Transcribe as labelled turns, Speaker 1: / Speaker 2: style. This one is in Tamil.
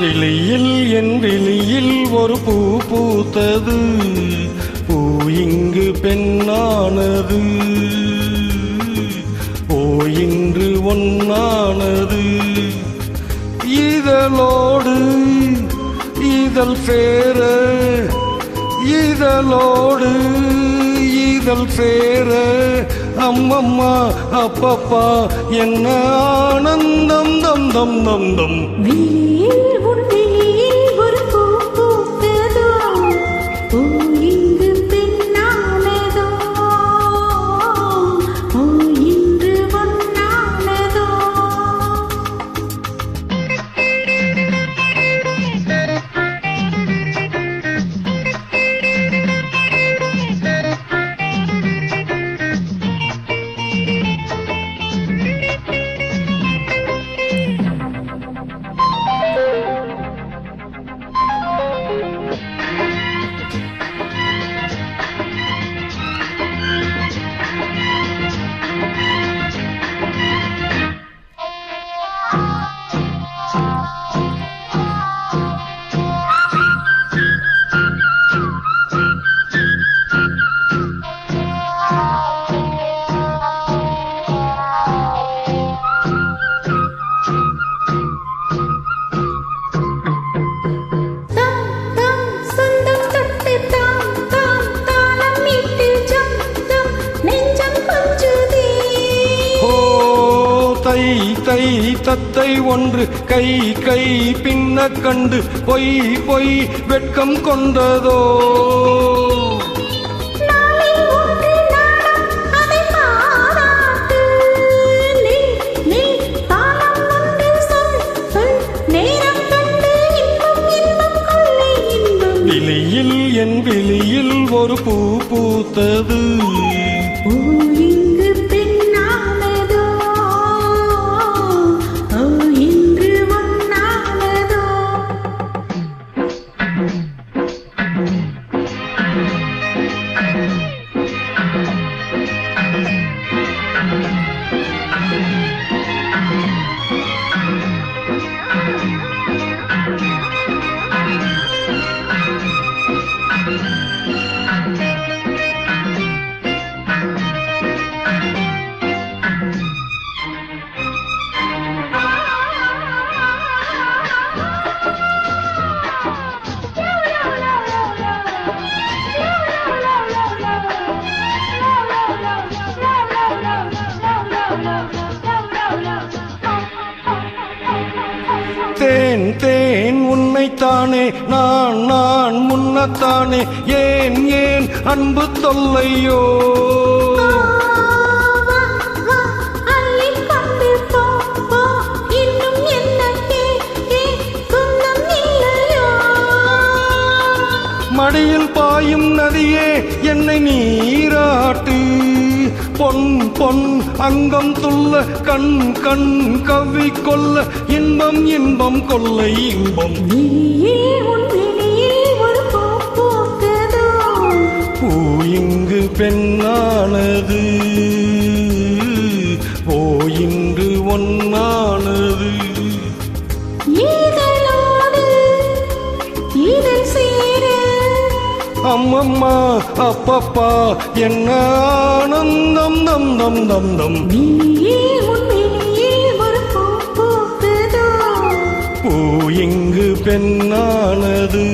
Speaker 1: விழியில் என் விழியில் ஒரு பூ பூத்தது, பூ இங்கு பெண்ணானது, இன்று ஒன்னானது. இதழோடு இதழ் சேர, இதழோடு இதழ் சேர, அம்மம்மா அப்பப்பா என்ன ஆனந்தம் தம் தம் தம் தம்.
Speaker 2: விழியில் உன் விழியில் ஒரு பூ பூத்ததோ, பூ இங்கு பெண்ணானதோ, பூ இன்று ஒன்னானதோ.
Speaker 1: தை தை தத்தை ஒன்று கை கை பின்ன கண்டு பொய் பொய் வெட்கம் கொண்டதோ. விழியில் என் விழியில் ஒரு பூ பூத்தது,
Speaker 2: பூ இங்கு பெண்ணானதோ, பூ இன்று ஒன்னானதோ.
Speaker 1: தேன் தேன் உன்னைத்தானே நான் நான் முன்னத்தானே, ஏன் ஏன் அன்பு தொல்லையோ. மடியில் பாயும் நதியே என்னை நீராட்டு, பொன் பொன் அங்கம் துள்ள கண் கண் கவ்வி கொள்ள, இன்பம் இன்பம் கொள்ளை இன்பம். பூ இங்கு பெண்ணானது, ஓ இன்று ஒன்னானது. அம்மம்மா அப்பப்பா என்ன ஆனந்தம் தம் தம் தம் தம். பூ இங்கு பெண்ணானது.